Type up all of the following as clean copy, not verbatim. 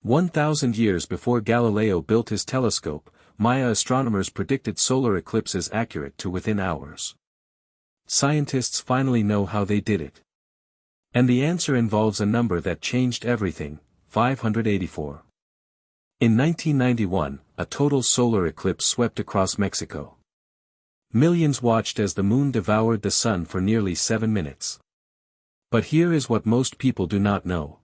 1,000 years before Galileo built his telescope, Maya astronomers predicted solar eclipses accurate to within hours. Scientists finally know how they did it. And the answer involves a number that changed everything: 584. In 1991, a total solar eclipse swept across Mexico. Millions watched as the moon devoured the sun for nearly 7 minutes. But here is what most people do not know.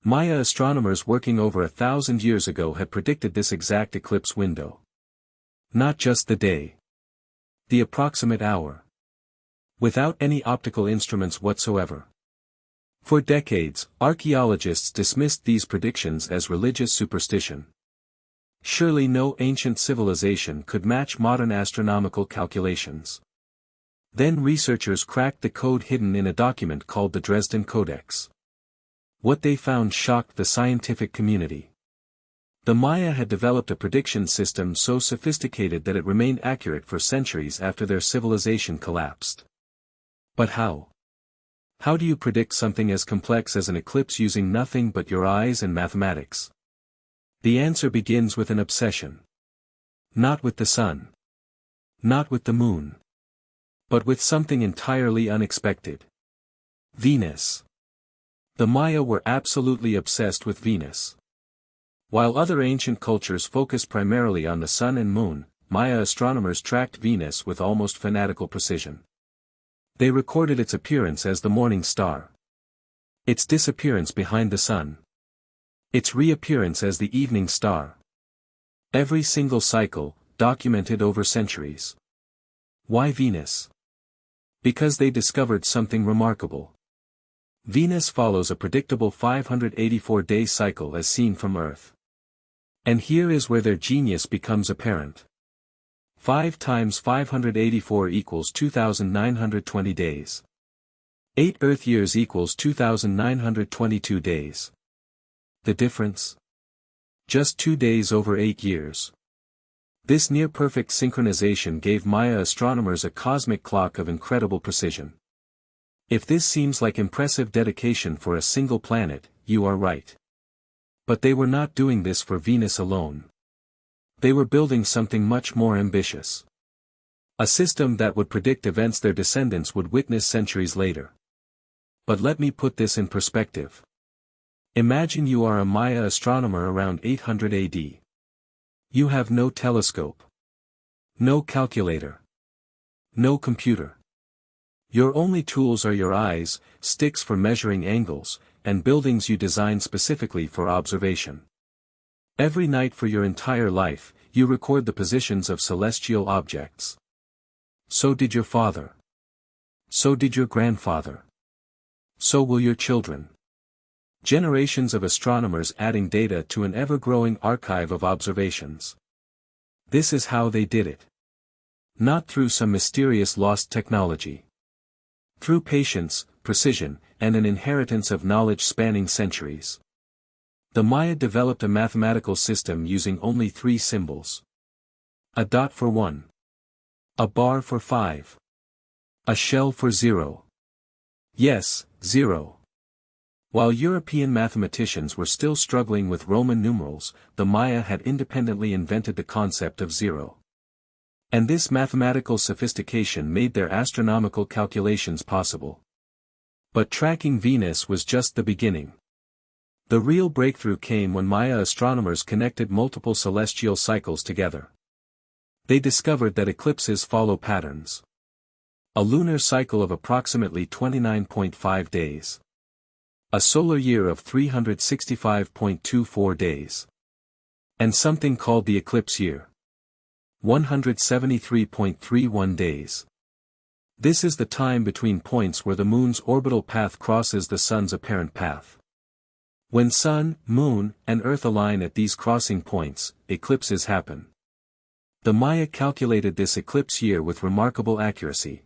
Maya astronomers working over 1,000 years ago had predicted this exact eclipse window. Not just the day. The approximate hour. Without any optical instruments whatsoever. For decades, archaeologists dismissed these predictions as religious superstition. Surely no ancient civilization could match modern astronomical calculations. Then researchers cracked the code hidden in a document called the Dresden Codex. What they found shocked the scientific community. The Maya had developed a prediction system so sophisticated that it remained accurate for centuries after their civilization collapsed. But how? How do you predict something as complex as an eclipse using nothing but your eyes and mathematics? The answer begins with an obsession. Not with the sun. Not with the moon. But with something entirely unexpected. Venus. The Maya were absolutely obsessed with Venus. While other ancient cultures focused primarily on the sun and moon, Maya astronomers tracked Venus with almost fanatical precision. They recorded its appearance as the morning star. Its disappearance behind the sun. Its reappearance as the evening star. Every single cycle, documented over centuries. Why Venus? Because they discovered something remarkable. Venus follows a predictable 584-day cycle as seen from Earth. And here is where their genius becomes apparent. 5 times 584 equals 2,920 days. 8 Earth years equals 2,922 days. The difference? Just 2 days over 8 years. This near-perfect synchronization gave Maya astronomers a cosmic clock of incredible precision. If this seems like impressive dedication for a single planet, you are right. But they were not doing this for Venus alone. They were building something much more ambitious. A system that would predict events their descendants would witness centuries later. But let me put this in perspective. Imagine you are a Maya astronomer around 800 AD. You have no telescope. No calculator. No computer. Your only tools are your eyes, sticks for measuring angles, and buildings you design specifically for observation. Every night for your entire life, you record the positions of celestial objects. So did your father. So did your grandfather. So will your children. Generations of astronomers adding data to an ever-growing archive of observations. This is how they did it. Not through some mysterious lost technology. Through patience, precision, and an inheritance of knowledge spanning centuries. The Maya developed a mathematical system using only 3 symbols. A dot for 1. A bar for 5. A shell for 0. Yes, 0. While European mathematicians were still struggling with Roman numerals, the Maya had independently invented the concept of 0. And this mathematical sophistication made their astronomical calculations possible. But tracking Venus was just the beginning. The real breakthrough came when Maya astronomers connected multiple celestial cycles together. They discovered that eclipses follow patterns. A lunar cycle of approximately 29.5 days. A solar year of 365.24 days. And something called the eclipse year. 173.31 days. This is the time between points where the moon's orbital path crosses the sun's apparent path. When sun, moon, and earth align at these crossing points, eclipses happen. The Maya calculated this eclipse year with remarkable accuracy.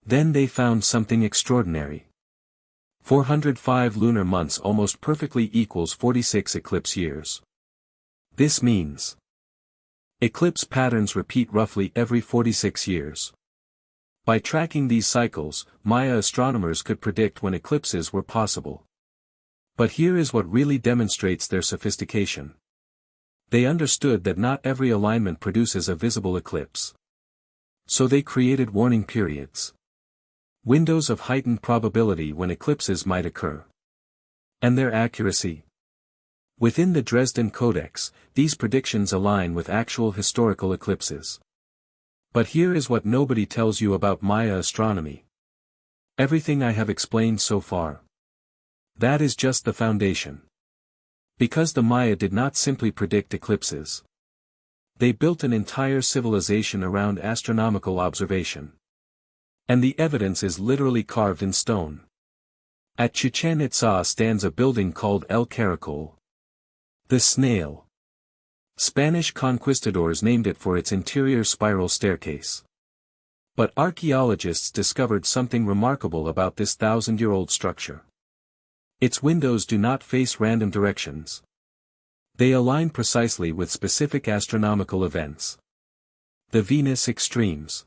Then they found something extraordinary. 405 lunar months almost perfectly equals 46 eclipse years. This means eclipse patterns repeat roughly every 46 years. By tracking these cycles, Maya astronomers could predict when eclipses were possible. But here is what really demonstrates their sophistication. They understood that not every alignment produces a visible eclipse. So they created warning periods. Windows of heightened probability when eclipses might occur. And their accuracy. Within the Dresden Codex, these predictions align with actual historical eclipses. But here is what nobody tells you about Maya astronomy. Everything I have explained so far. That is just the foundation. Because the Maya did not simply predict eclipses. They built an entire civilization around astronomical observation. And the evidence is literally carved in stone. At Chichen Itza stands a building called El Caracol. The snail. Spanish conquistadors named it for its interior spiral staircase. But archaeologists discovered something remarkable about this 1,000-year-old structure. Its windows do not face random directions. They align precisely with specific astronomical events. The Venus extremes.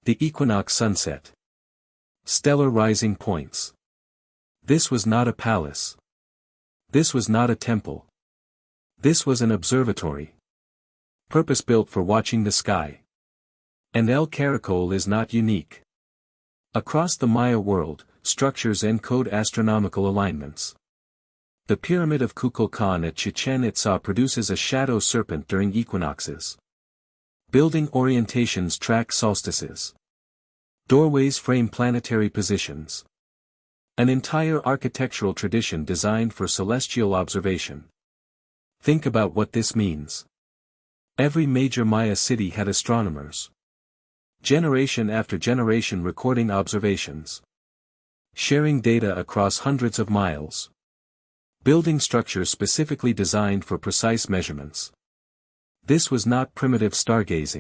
The equinox sunset. Stellar rising points. This was not a palace. This was not a temple. This was an observatory. Purpose-built for watching the sky. And El Caracol is not unique. Across the Maya world, structures encode astronomical alignments. The Pyramid of Kukulkan at Chichen Itza produces a shadow serpent during equinoxes. Building orientations track solstices. Doorways frame planetary positions. An entire architectural tradition designed for celestial observation. Think about what this means. Every major Maya city had astronomers. Generation after generation recording observations. Sharing data across hundreds of miles. Building structures specifically designed for precise measurements. This was not primitive stargazing.